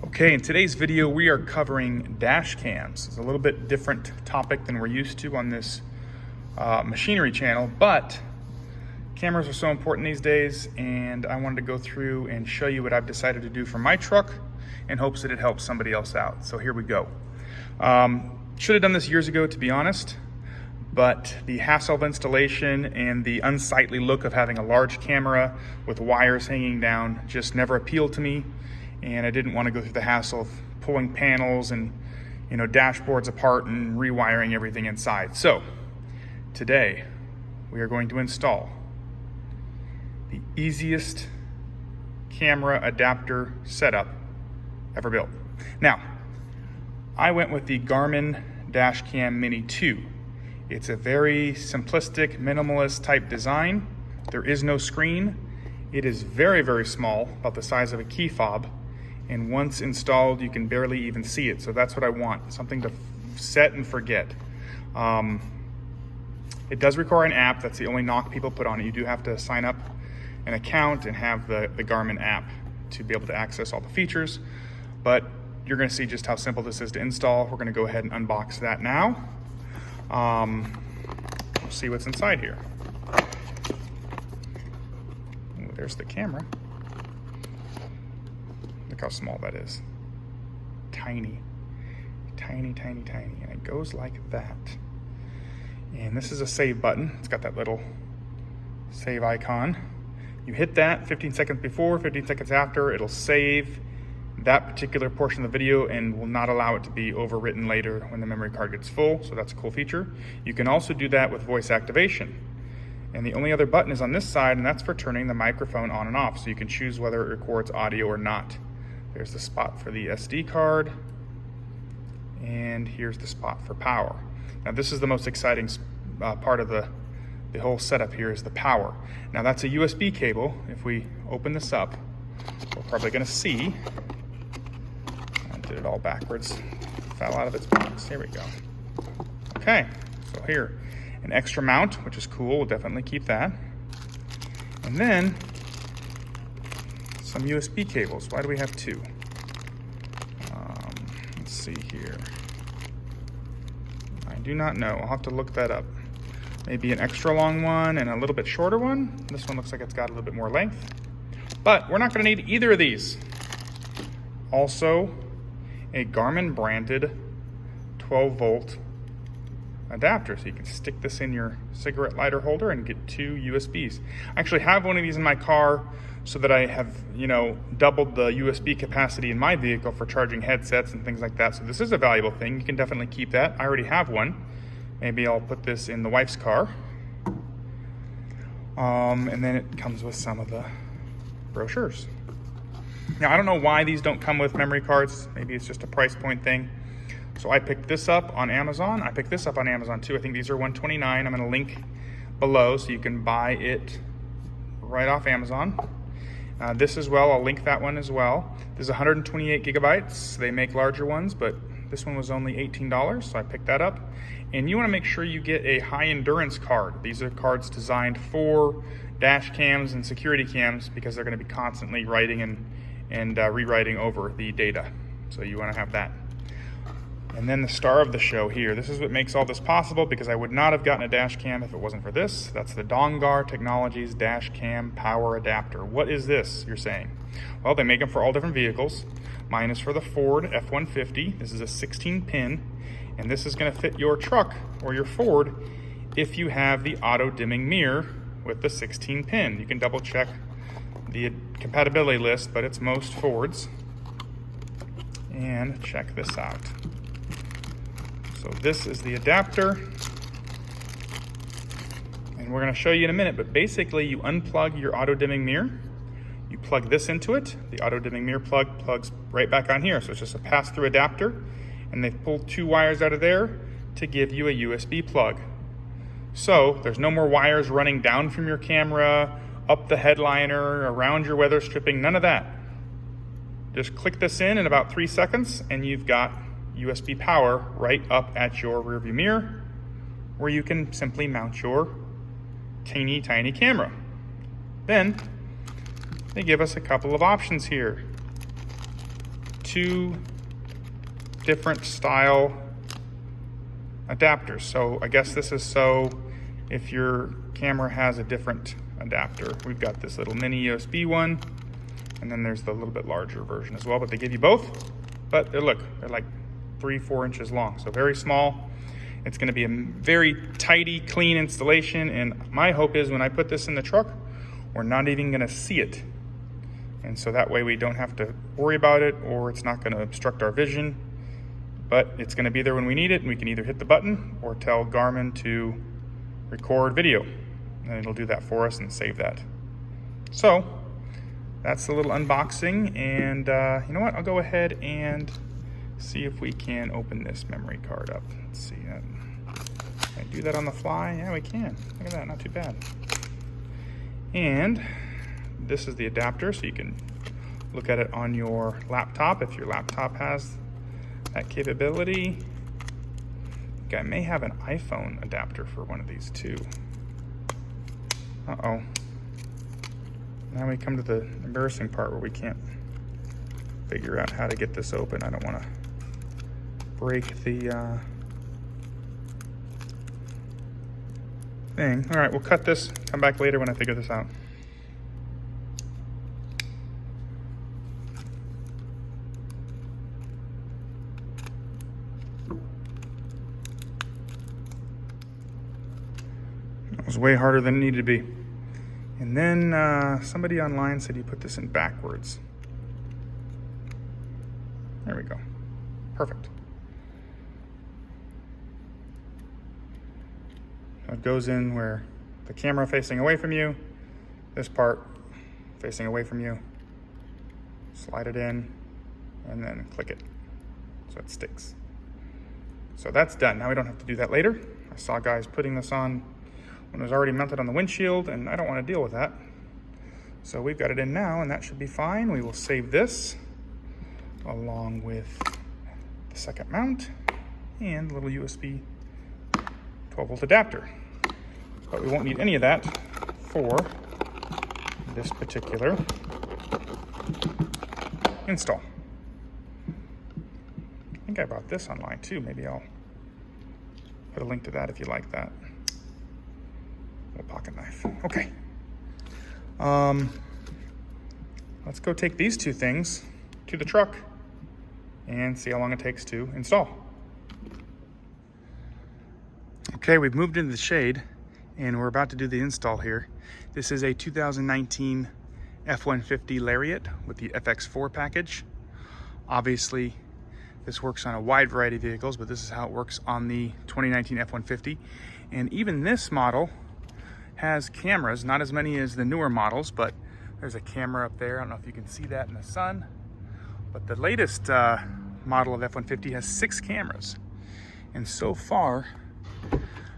Okay, in today's video we are covering dash cams. It's a little bit different topic than we're used to on this machinery channel, but cameras are so important these days, and I wanted to go through and show you what I've decided to do for my truck in hopes that it helps somebody else out. So here we go. Should have done this years ago, to be honest, but the hassle of installation and the unsightly look of having a large camera with wires hanging down just never appealed to me. And I didn't want to go through the hassle of pulling panels and dashboards apart and rewiring everything inside. So today we are going to install the easiest camera adapter setup ever built. Now, I went with the Garmin Dash Cam Mini 2. It's a very simplistic, minimalist type design. There is no screen. It is very, very small, about the size of a key fob. And once installed, you can barely even see it. So that's what I want, something to set and forget. It does require an app. That's the only knock people put on it. You do have to sign up an account and have the Garmin app to be able to access all the features. But you're gonna see just how simple this is to install. We're gonna go ahead and unbox that now. We'll see what's inside here. Ooh, there's the camera. Look how small that is. Tiny, tiny, tiny, tiny. And it goes like that. And this is a save button. It's got that little save icon. You hit that 15 seconds before, 15 seconds after, it'll save that particular portion of the video and will not allow it to be overwritten later when the memory card gets full. So that's a cool feature. You can also do that with voice activation. And the only other button is on this side, and that's for turning the microphone on and off. So you can choose whether it records audio or not. There's the spot for the SD card, and here's the spot for power. Now this is the most exciting part of the whole setup here is the power. Now that's a USB cable. If we open this up, we're probably gonna see, I did it all backwards, fell out of its box, here we go. Okay, so here, an extra mount, which is cool, we'll definitely keep that. And then, some USB cables. Why do we have two? Let's see here. I do not know. I'll have to look that up. Maybe an extra long one and a little bit shorter one. This one looks like it's got a little bit more length. But we're not going to need either of these. Also, a Garmin branded 12-volt adapter, so you can stick this in your cigarette lighter holder and get two USBs. I actually have one of these in my car so that I have, doubled the USB capacity in my vehicle for charging headsets and things like that. So this is a valuable thing. You can definitely keep that. I already have one. Maybe I'll put this in the wife's car. And then it comes with some of the brochures. Now, I don't know why these don't come with memory cards. Maybe it's just a price point thing. So I picked this up on Amazon. I picked this up on Amazon too. I think these are $129. I'm gonna link below so you can buy it right off Amazon. This as well, I'll link that one as well. This is 128 gigabytes. They make larger ones, but this one was only $18, so I picked that up. And you wanna make sure you get a high endurance card. These are cards designed for dash cams and security cams because they're gonna be constantly writing and rewriting over the data. So you wanna have that. And then the star of the show here. This is what makes all this possible because I would not have gotten a dash cam if it wasn't for this. That's the Dongar Technologies Dash Cam Power Adapter. What is this, you're saying? Well, they make them for all different vehicles. Mine is for the Ford F150. This is a 16-pin, and this is gonna fit your truck or your Ford if you have the auto-dimming mirror with the 16-pin. You can double check the compatibility list, but it's most Fords. And check this out. So this is the adapter, and we're going to show you in a minute, but basically you unplug your auto-dimming mirror, you plug this into it, the auto-dimming mirror plug plugs right back on here, so it's just a pass-through adapter, and they've pulled two wires out of there to give you a USB plug. So there's no more wires running down from your camera, up the headliner, around your weather stripping, none of that. Just click this in about 3 seconds, and you've got USB power right up at your rearview mirror, where you can simply mount your teeny tiny camera. Then they give us a couple of options here. two different style adapters. So I guess this is so if your camera has a different adapter. We've got this little mini USB one, and then there's the little bit larger version as well, but they give you both. But they're like 3-4 inches long, so very small. It's going to be a very tidy, clean installation, and my hope is when I put this in the truck, we're not even going to see it. And so that way we don't have to worry about it, or it's not going to obstruct our vision. But it's going to be there when we need it, and we can either hit the button or tell Garmin to record video, and it'll do that for us and save that. So that's the little unboxing, and you know what? I'll go ahead and see if we can open this memory card up. Let's see. Can I do that on the fly? Yeah, we can. Look at that, not too bad. And this is the adapter, so you can look at it on your laptop if your laptop has that capability. I think I may have an iPhone adapter for one of these too. Uh-oh. Now we come to the embarrassing part where we can't figure out how to get this open. I don't want to break the thing. All right, we'll cut this, come back later when I figure this out. It was way harder than it needed to be. And then somebody online said you put this in backwards. There we go. Perfect. It goes in where the camera facing away from you, this part facing away from you. Slide it in and then click it so it sticks. So that's done. Now we don't have to do that later. I saw guys putting this on when it was already mounted on the windshield, and I don't want to deal with that. So we've got it in now, and that should be fine. We will save this along with the second mount and the little USB 12-volt adapter. But we won't need any of that for this particular install. I think I bought this online too. Maybe I'll put a link to that if you like that. Little pocket knife. Okay. Let's go take these two things to the truck and see how long it takes to install. Okay, we've moved into the shade and we're about to do the install here. This is a 2019 F150 Lariat with the FX4 package. Obviously, this works on a wide variety of vehicles, but this is how it works on the 2019 F150. And even this model has cameras, not as many as the newer models, but there's a camera up there. I don't know if you can see that in the sun, but the latest model of F-150 has 6 cameras. And so far,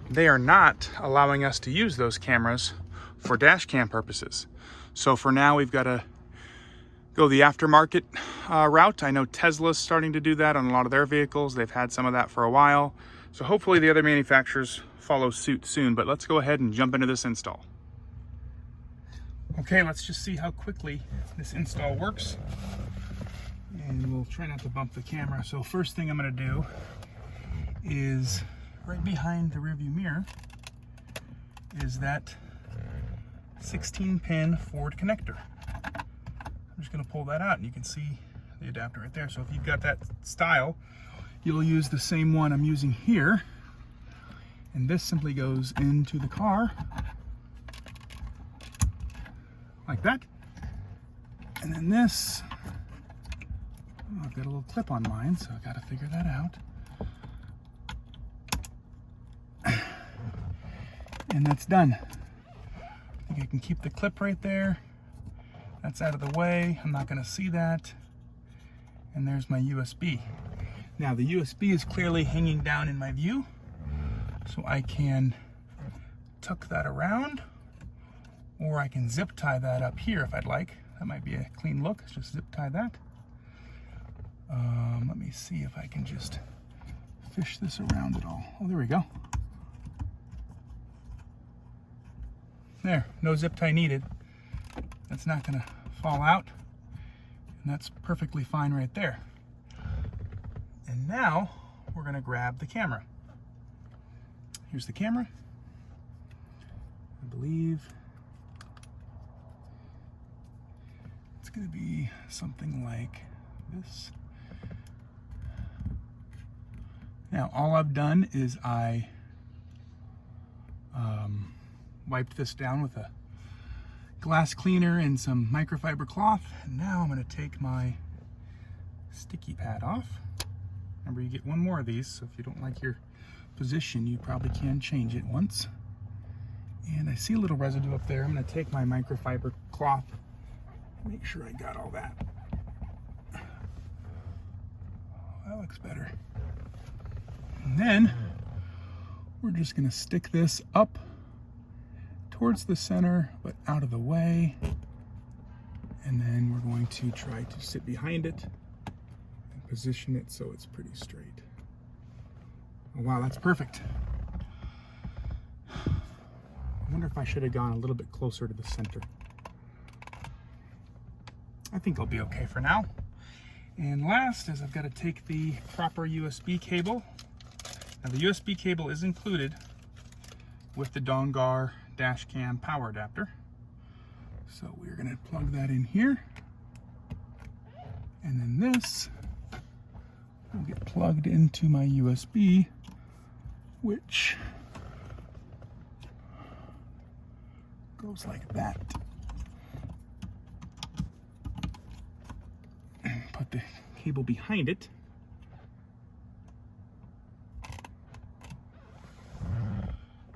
they are not allowing us to use those cameras for dash cam purposes. So for now, we've got to go the aftermarket route. I know Tesla's starting to do that on a lot of their vehicles. They've had some of that for a while. So hopefully the other manufacturers follow suit soon, but let's go ahead and jump into this install. Okay, let's just see how quickly this install works. And we'll try not to bump the camera. So first thing I'm gonna do is right behind the rearview mirror is that 16-pin Ford connector. I'm just gonna pull that out and you can see the adapter right there. So if you've got that style, you'll use the same one I'm using here. And this simply goes into the car like that. And then this, I've got a little clip on mine, so I've got to figure that out. And that's done. I think I can keep the clip right there. That's out of the way. I'm not going to see that. And there's my USB. Now the USB is clearly hanging down in my view, so I can tuck that around, or I can zip tie that up here if I'd like. That might be a clean look. Let's just zip tie that. Let me see if I can just fish this around at all. Oh, there we go. There, no zip tie needed. That's not gonna fall out. And that's perfectly fine right there. And now we're gonna grab the camera. Here's the camera. I believe it's gonna be something like this. Now, all I've done is I wiped this down with a glass cleaner and some microfiber cloth. And now I'm gonna take my sticky pad off. Remember, you get one more of these, so if you don't like your position, you probably can change it once. And I see a little residue up there. I'm gonna take my microfiber cloth, make sure I got all that. That looks better. And then we're just gonna stick this up towards the center, but out of the way. And then we're going to try to sit behind it and position it so it's pretty straight. Oh, wow, that's perfect. I wonder if I should have gone a little bit closer to the center. I think I'll be okay for now. And last is I've got to take the proper USB cable. Now the USB cable is included with the Dongar Dash Cam power adapter. So we're going to plug that in here. And then this will get plugged into my USB, which goes like that. And put the cable behind it.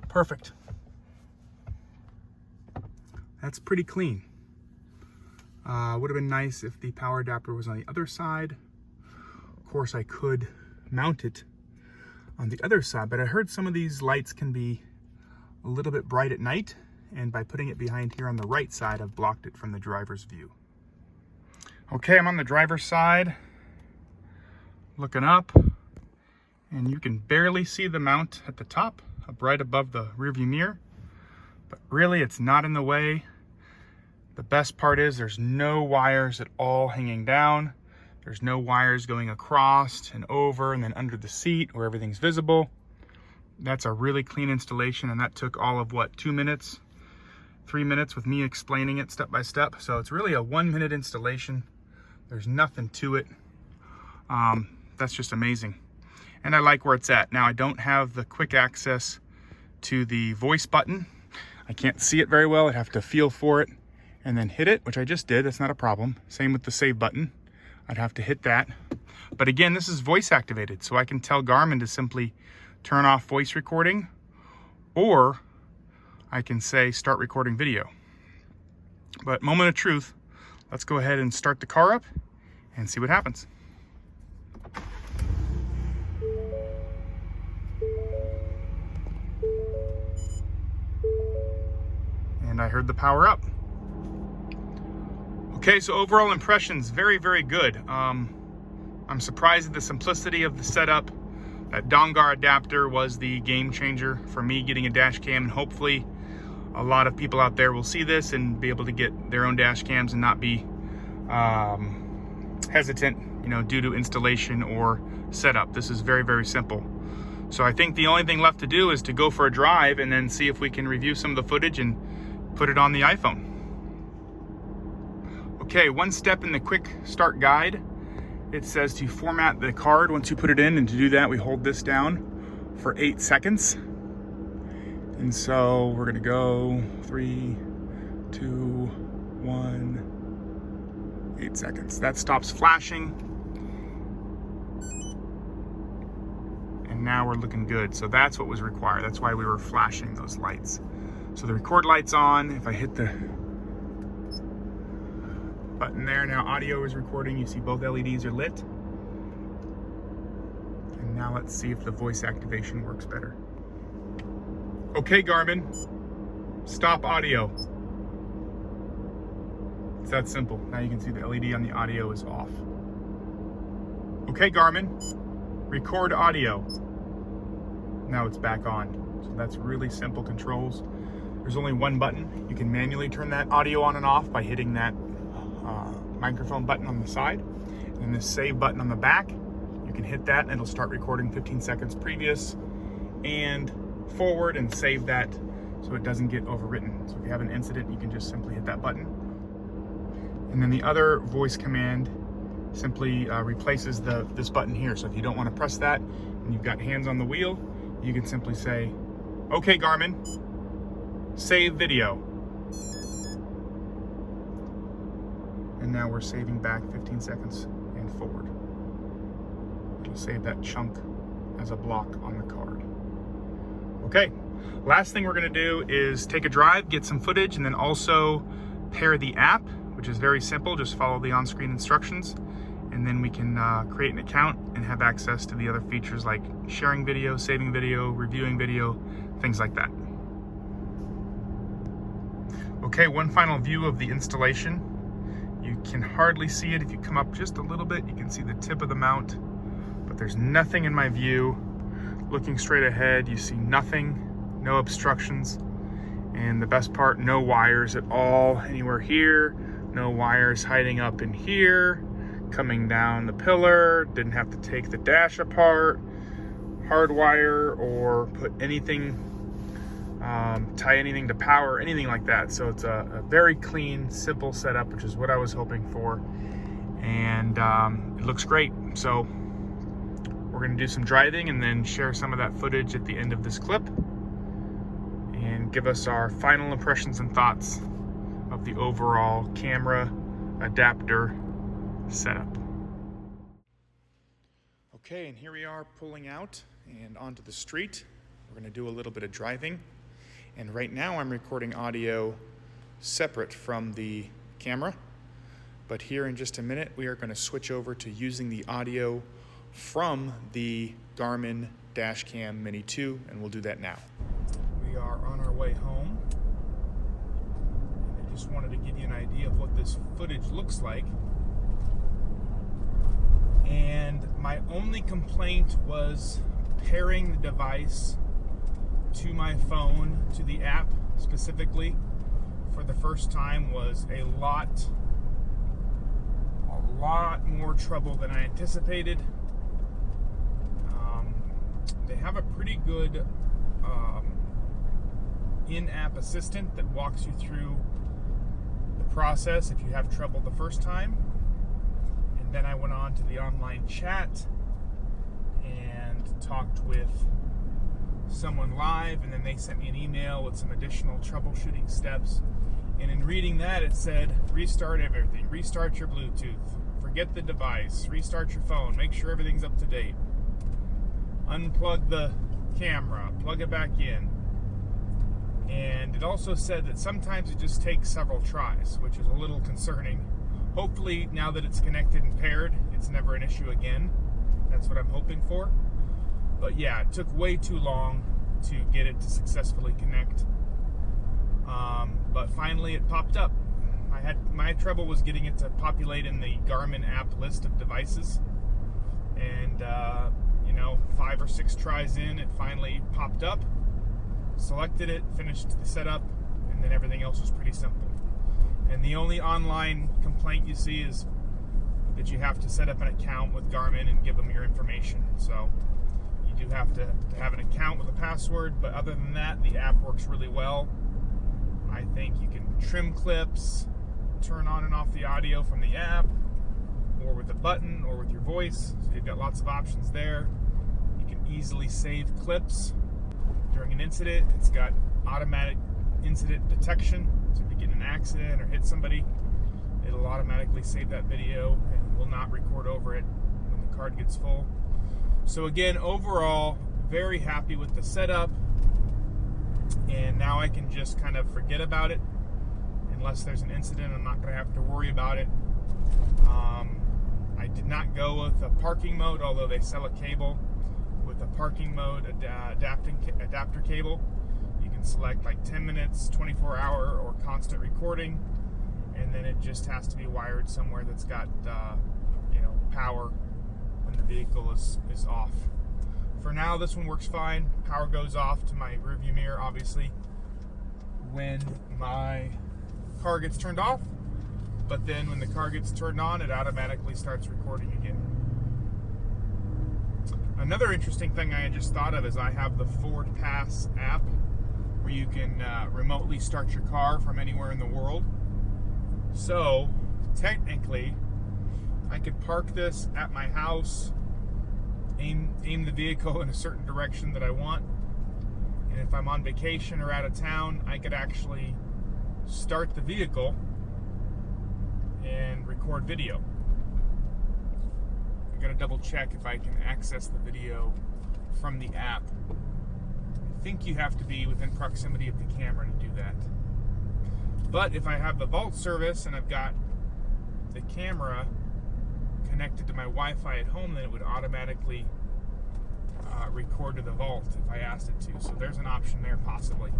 Perfect. That's pretty clean. Would have been nice if the power adapter was on the other side. Of course, I could mount it on the other side, but I heard some of these lights can be a little bit bright at night, and by putting it behind here on the right side, I've blocked it from the driver's view. Okay, I'm on the driver's side, looking up, and you can barely see the mount at the top, up right above the rearview mirror, but really it's not in the way. The best part is there's no wires at all hanging down. There's no wires going across and over and then under the seat where everything's visible. That's a really clean installation, and that took all of what, 2 minutes, 3 minutes with me explaining it step by step. So it's really a 1 minute installation. There's nothing to it. That's just amazing. And I like where it's at. Now I don't have the quick access to the voice button. I can't see it very well. I'd have to feel for it and then hit it, which I just did. That's not a problem. Same with the save button. I'd have to hit that. But again, this is voice activated, so I can tell Garmin to simply turn off voice recording, or I can say start recording video. But moment of truth, let's go ahead and start the car up and see what happens. And I heard the power up. Okay, so overall impressions, very, very good. I'm surprised at the simplicity of the setup. That Dongar adapter was the game changer for me getting a dash cam, and hopefully a lot of people out there will see this and be able to get their own dash cams and not be hesitant, you know, due to installation or setup. This is very, very simple. So I think the only thing left to do is to go for a drive and then see if we can review some of the footage and put it on the iPhone. Okay, one step in the quick start guide. It says to format the card once you put it in, and to do that we hold this down for 8 seconds. And so we're gonna go 3, 2, 1, 8 seconds. That stops flashing. And now we're looking good. So that's what was required. That's why we were flashing those lights. So the record light's on. If I hit the button there, now audio is recording. You see both LEDs are lit. And now let's see if the voice activation works better. Okay, Garmin, stop audio. It's that simple. Now you can see the LED on the audio is off. Okay, Garmin, record audio. Now it's back on. So that's really simple controls. There's only one button. You can manually turn that audio on and off by hitting that microphone button on the side, and this save button on the back. You You can hit that and it'll start recording 15 seconds previous and forward and save that so it doesn't get overwritten. So if you have an incident, you can just simply hit that button. And then the other voice command simply replaces this button here. So if you don't want to press that and you've got hands on the wheel, you can simply say, "Okay, Garmin, save video." And now we're saving back 15 seconds and forward. It'll save that chunk as a block on the card. Okay, last thing we're gonna do is take a drive, get some footage, and then also pair the app, which is very simple. Just follow the on-screen instructions, and then we can create an account and have access to the other features like sharing video, saving video, reviewing video, things like that. Okay, one final view of the installation. You can hardly see it. If you come up just a little bit, you can see the tip of the mount, but there's nothing in my view. Looking straight ahead, you see nothing, no obstructions. And the best part, no wires at all anywhere here, no wires hiding up in here, coming down the pillar, didn't have to take the dash apart, hardwire, or put anything, tie anything to power, anything like that. So it's a very clean, simple setup, which is what I was hoping for. And it looks great. So we're gonna do some driving and then share some of that footage at the end of this clip and give us our final impressions and thoughts of the overall camera adapter setup. Okay, and here we are pulling out and onto the street. We're gonna do a little bit of driving. And right now I'm recording audio separate from the camera. But here in just a minute, we are gonna switch over to using the audio from the Garmin Dash Cam Mini 2, and we'll do that now. We are on our way home. I just wanted to give you an idea of what this footage looks like. And my only complaint was pairing the device to my phone, to the app specifically, for the first time was a lot more trouble than I anticipated. They have a pretty good in-app assistant that walks you through the process if you have trouble the first time. And then I went on to the online chat and talked with someone live, and then they sent me an email with some additional troubleshooting steps. And in reading that, it said, restart everything, restart your Bluetooth, forget the device, restart your phone, make sure everything's up to date, unplug the camera, plug it back in. And it also said that sometimes it just takes several tries, which is a little concerning. Hopefully, now that it's connected and paired, it's never an issue again. That's what I'm hoping for. But yeah, it took way too long to get it to successfully connect. But finally it popped up. My trouble was getting it to populate in the Garmin app list of devices. And, 5 or 6 tries in, it finally popped up. Selected it, finished the setup, and then everything else was pretty simple. And the only online complaint you see is that you have to set up an account with Garmin and give them your information. So you do have to have an account with a password, but other than that, the app works really well. I think you can trim clips, turn on and off the audio from the app, or with a button, or with your voice. So you've got lots of options there. You can easily save clips during an incident. It's got automatic incident detection. So if you get in an accident or hit somebody, it'll automatically save that video and will not record over it when the card gets full. So again, overall, very happy with the setup. And now I can just kind of forget about it. Unless there's an incident, I'm not going to have to worry about it. I did not go with a parking mode, although they sell a cable with a parking mode adapter cable. You can select like 10 minutes, 24-hour, or constant recording, and then it just has to be wired somewhere that's got power when the vehicle is off. For now, this one works fine. Power goes off to my rearview mirror, obviously, when my car gets turned off, but then when the car gets turned on, it automatically starts recording again. Another interesting thing I just thought of is I have the Ford Pass app where you can remotely start your car from anywhere in the world. So technically, I could park this at my house, aim the vehicle in a certain direction that I want, and if I'm on vacation or out of town, I could actually start the vehicle and record video. I gotta double check if I can access the video from the app. I think you have to be within proximity of the camera to do that. But if I have the Vault service and I've got the camera connected to my Wi-Fi at home, then it would automatically record to the Vault if I asked it to. So there's an option there possibly.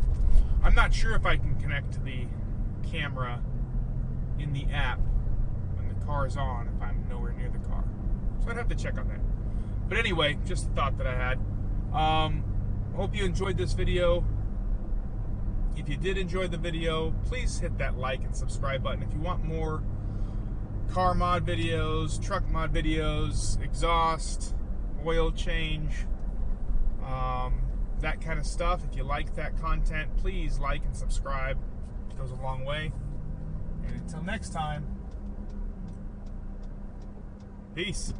I'm not sure if I can connect to the camera in the app when the car is on if I'm nowhere near the car. So I'd have to check on that. But anyway, just a thought that I had. Hope you enjoyed this video. If you did enjoy the video, please hit that like and subscribe button. If you want more car mod videos, truck mod videos, exhaust, oil change, that kind of stuff, if you like that content, please like and subscribe. It goes a long way. And until next time, peace.